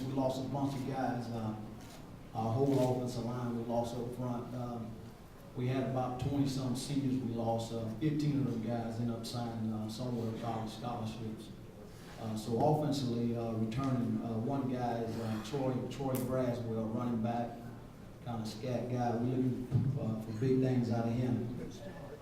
offense, we lost a bunch of guys. Our whole offensive line we lost up front. We had about 20-some seniors we lost. 15 of them guys ended up signing somewhere college scholarships. So offensively, returning one guy is Troy Braswell, running back, kind of scat guy. We're looking for big things out of him.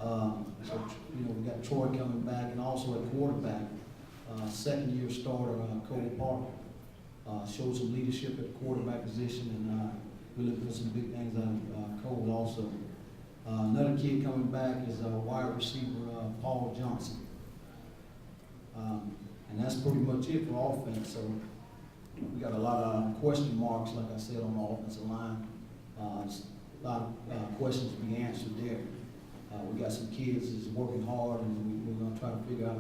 So we got Troy coming back, and also at quarterback, second-year starter Cole Parker showed some leadership at the quarterback position, and we're looking for some big things out of Cole also. Another kid coming back is wide receiver Paul Johnson. And that's pretty much it for offense. So we got a lot of question marks, like I said, on the offensive line. A lot of questions to be answered there. We got some kids that's working hard, and we're going to try to figure out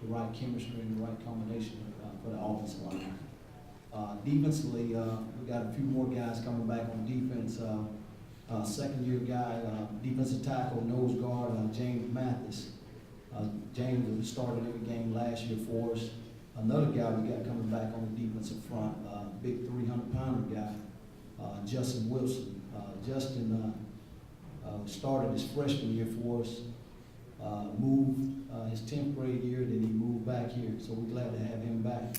the right chemistry and the right combination for the offensive line. Defensively, we got a few more guys coming back on defense. Second-year guy, defensive tackle, nose guard, James Mathis. James started every game last year for us. Another guy we got coming back on the defensive front, big 300-pounder guy, Justin Wilson. Justin started his freshman year for us, moved his 10th grade year, then he moved back here, so we're glad to have him back.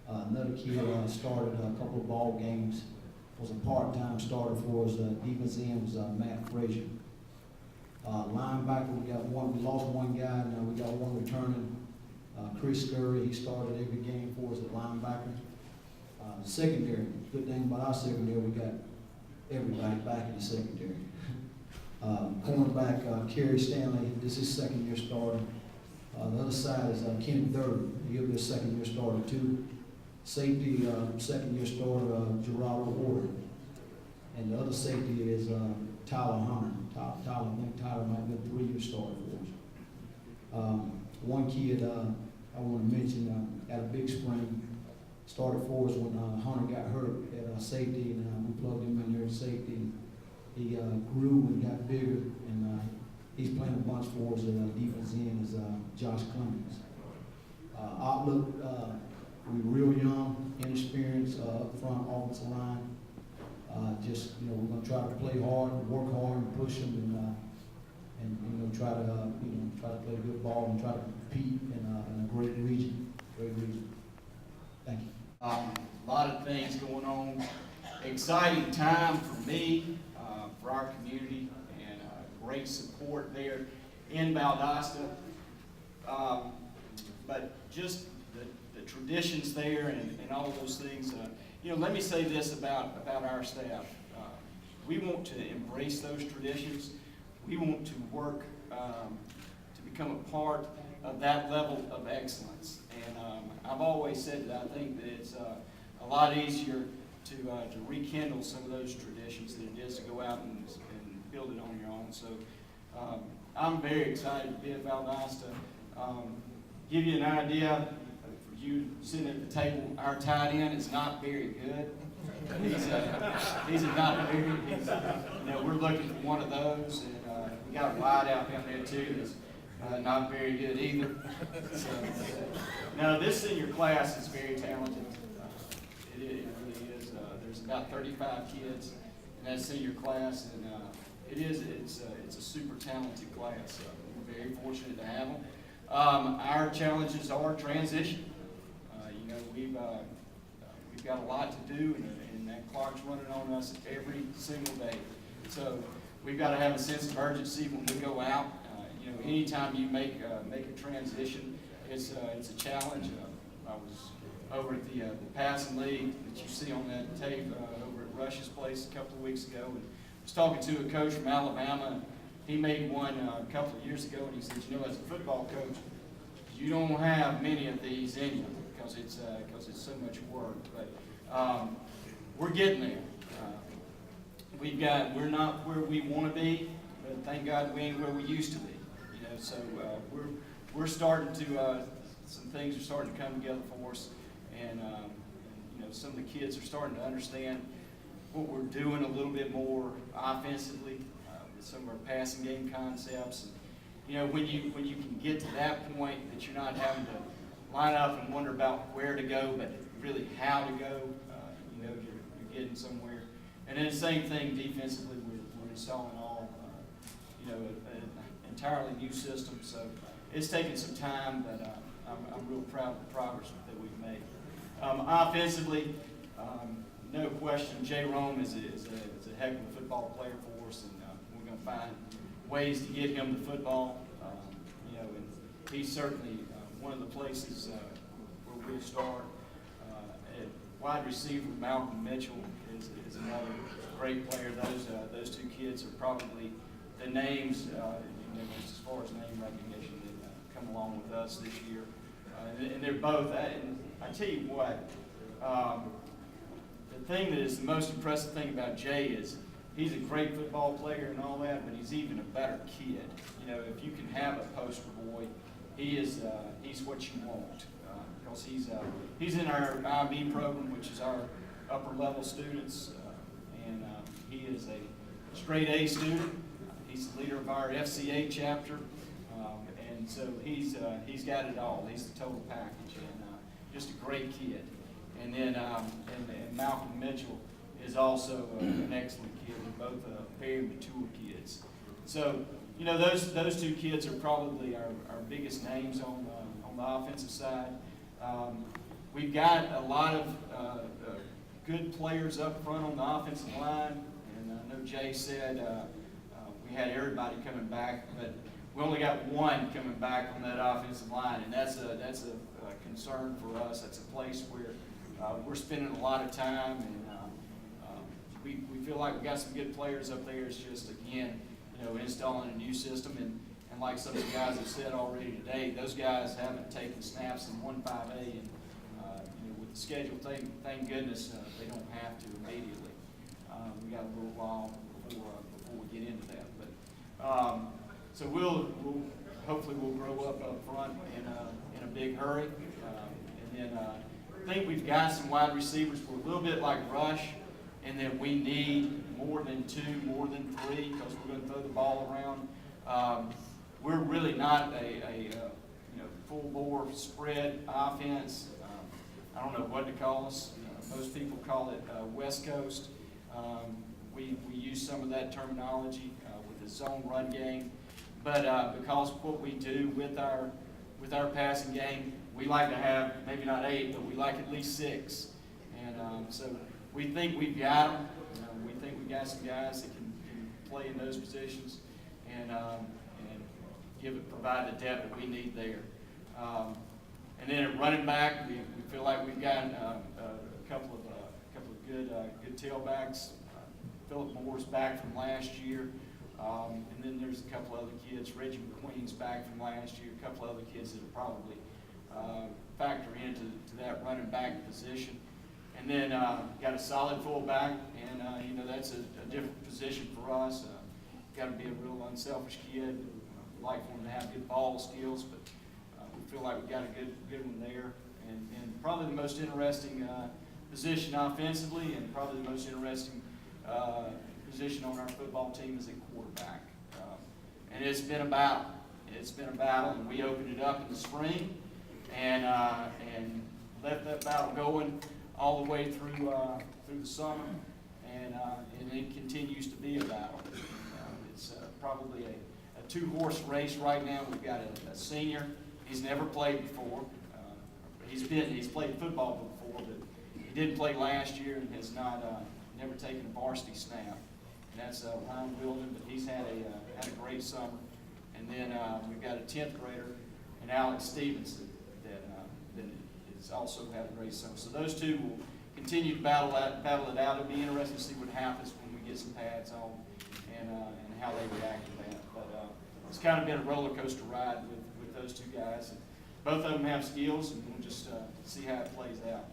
Another kid started a couple of ball games, was a part-time starter for us. Defense end was Matt Frazier. Linebacker, we lost one guy, now we got one returning. Chris Scurry, he started every game for us at linebacker. Secondary, good thing about our secondary, we got everybody back in the secondary. Cornerback, Kerry Stanley, this is second-year starter. The other side is Kenny Thurber, he'll be a second-year starter too. Safety, second-year starter, Gerardo Order. And the other safety is Tyler Hunter. I think Tyler might be a 3-year starter for us. One kid I want to mention at a big spring started for us when Hunter got hurt at safety, and we plugged him in there at safety. He grew and got bigger, and he's playing a bunch for us at defense end is Josh Clemens. Outlook, we're real young, inexperienced up front, offensive line. We're going to try to play hard, work hard, and push them, and try to play good ball and try to compete in a great region. Thank you. A lot of things going on. Exciting time for me, for our community, and great support there in Valdosta. But just the traditions there and all those things. Let me say this about our staff. We want to embrace those traditions. We want to work to become a part of that level of excellence. And I've always said that I think that it's a lot easier to rekindle some of those traditions than it is to go out and build it on your own. So I'm very excited to be at Valdosta. Give you an idea, for you sitting at the table, our tight end is not very good. He's not very good. We're looking for one of those, and we got a wide out down there too that's not very good either. So, no, this senior class is very talented. It really is. There's about 35 kids in that senior class, and it's a super talented class. So we're very fortunate to have them. Our challenges are transition. We've got a lot to do, and that clock's running on us every single day. So we've got to have a sense of urgency when we go out. Anytime you make a transition, it's a challenge. I was over at the passing league that you see on that tape over at Rush's place a couple of weeks ago, and I was talking to a coach from Alabama. And he made one a couple of years ago, and he said, as a football coach, you don't have many of these in you because it's so much work. But we're getting there. We're not where we want to be, but thank God we ain't where we used to be. So we're starting to some things are starting to come together for us, and some of the kids are starting to understand what we're doing a little bit more offensively with some of our passing game concepts. And, when you can get to that point that you're not having to line up and wonder about where to go, but really how to go. getting somewhere. And then the same thing defensively, we're installing all, an entirely new system. So it's taken some time, but I'm real proud of the progress that we've made. Offensively, no question, Jay Rome is a heck of a football player for us, and we're going to find ways to get him the football. And he's certainly one of the places where we'll start. At wide receiver, Malcolm Mitchell is another great player. Those two kids are probably the names, just as far as name recognition, that come along with us this year. And they're both. And I tell you what, the thing that is the most impressive thing about Jay is he's a great football player and all that, but he's even a better kid. If you can have a poster boy, he's what you want. Because he's in our IB program, which is our upper level students, and he is a straight A student. He's the leader of our FCA chapter, and so he's got it all. He's the total package, and just a great kid. And then and Malcolm Mitchell is also an excellent kid. They're both very mature kids. So those two kids are probably our biggest names on the offensive side. We've got a lot of good players up front on the offensive line, and I know Jay said we had everybody coming back, but we only got one coming back on that offensive line, and that's a concern for us. That's a place where we're spending a lot of time, and we feel like we got some good players up there. It's just, again, installing a new system, and like some of the guys have said already today, those guys haven't taken snaps in 1-5A, and with the schedule, thank goodness they don't have to immediately. We got a little while before we get into that, but so we'll hopefully we'll grow up front in a big hurry, and then I think we've got some wide receivers. We're a little bit like Rush, and that we need more than 2, more than 3, because we're going to throw the ball around. We're really not a full bore spread offense. I don't know what to call us. Most people call it West Coast. We use some of that terminology with the zone run game, but because of what we do with our passing game, we like to have maybe not 8, but we like at least 6, and so we think we've got them. We think we got some guys that can play in those positions and provide the depth that we need there. And then at running back, we feel like we've got a couple of good tailbacks. Philip Moore's back from last year, and then there's a couple other kids. Reggie McQueen's back from last year. A couple other kids that will probably factor into that running back position. And then got a solid fullback, and that's a different position for us. Got to be a real unselfish kid. We like for him to have good ball skills, but we feel like we got a good one there. And probably the most interesting position offensively, and probably the most interesting position on our football team is at quarterback. And it's been a battle. It's been a battle, and we opened it up in the spring, and left that battle going all the way through the summer, and it continues to be a battle. It's probably a 2-horse race right now. We've got a senior. He's never played before. He's played football before, but he didn't play last year and has never taken a varsity snap. And that's Ryan Wilden, but he's had a great summer. And then we've got a 10th grader, and Alex Stevenson, that has also had a great summer. So those two will continue to battle it out. It'll be interesting to see what happens when we get some pads on and how they react to that. But it's kind of been a roller coaster ride with those two guys. And both of them have skills, and we'll just see how it plays out.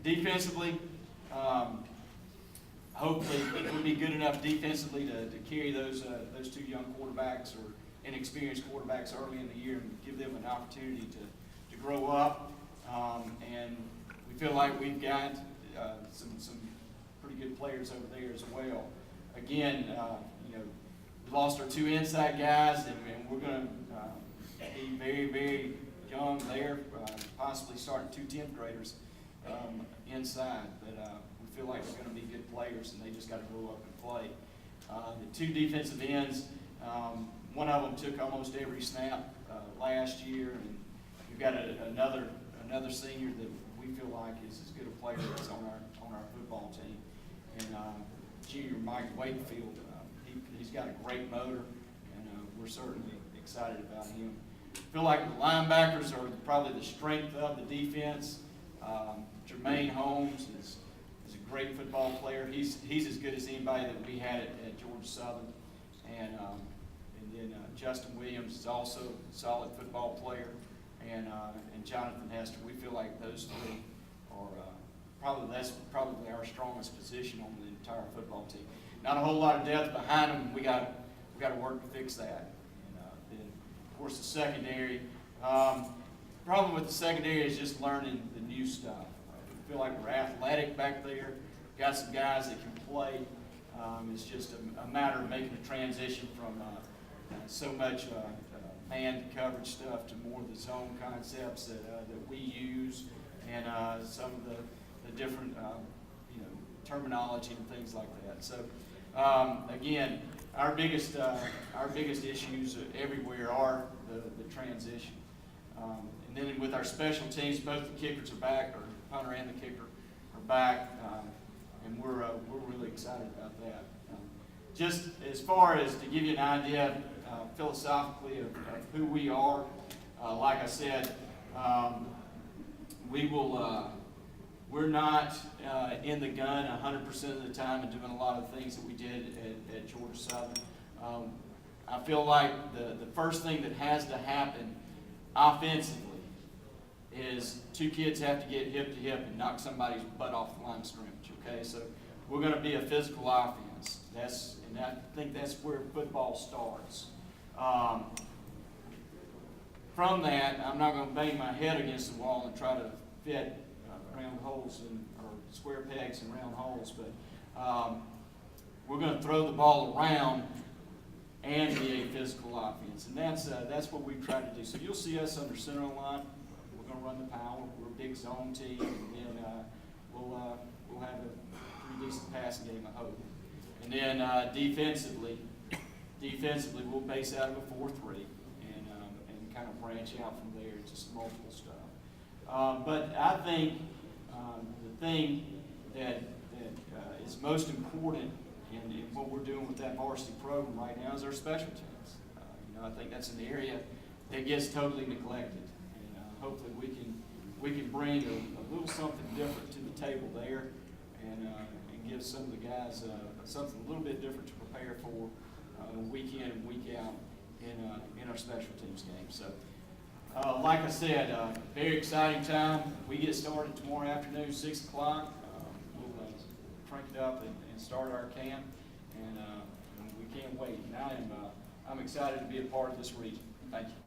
Defensively, hopefully it will be good enough defensively to carry those 2 young quarterbacks or inexperienced quarterbacks early in the year and give them an opportunity to grow up. And we feel like we've got some pretty good players over there as well. Again, we lost our 2 inside guys, and we're going to be very, very young there, possibly starting 2 10th graders inside. But we feel like we're going to be good great players, and they just got to grow up and play. The two defensive ends, one of them took almost every snap last year, and we've got another senior that we feel like is as good a player as on our football team. And junior Mike Wakefield, he's got a great motor, and we're certainly excited about him. I feel like the linebackers are probably the strength of the defense. Jermaine Holmes is a great football player. He's as good as anybody that we had at Georgia Southern. And then Justin Williams is also a solid football player. And Jonathan Hester. We feel like those three are that's probably our strongest position on the entire football team. Not a whole lot of depth behind them. We got to work to fix that. And then of course the secondary. Problem with the secondary is just learning the new stuff. We feel like we're athletic back there. Got some guys that can play. It's just a matter of making a transition from so much man coverage stuff to more of the zone concepts that we use, and some of the different terminology and things like that. So again, our biggest issues everywhere are the transition. And then with our special teams, both the kickers are back, or punter and the kicker are back, and we're really excited about that. Just as far as to give you an idea philosophically of who we are, like I said, we're not in the gun 100% of the time and doing a lot of things that we did at Georgia Southern. I feel like the first thing that has to happen offensively is two kids have to get hip to hip and knock somebody's butt off the line of scrimmage. Okay, so we're going to be a physical offense. I think that's where football starts. From that, I'm not going to bang my head against the wall and try to fit round holes or square pegs in round holes, but we're going to throw the ball around and be a physical offense, and that's what we've tried to do. So you'll see us under center line. We're going to run the power. We're a big zone team, and then we'll have a pretty decent passing game, I hope. And then defensively, we'll base out of a 4-3 and kind of branch out from there to some multiple stuff. But I think the thing that is most important in what we're doing with that varsity program right now is our special teams. I think that's an area that gets totally neglected, and hopefully we can bring a little something different to the table there, and give some of the guys something a little bit different to prepare for week in and week out in our special teams games. So, like I said, very exciting time. We get started tomorrow afternoon, 6 o'clock. We'll crank it up and start our camp, and we can't wait. And I'm excited to be a part of this region. Thank you.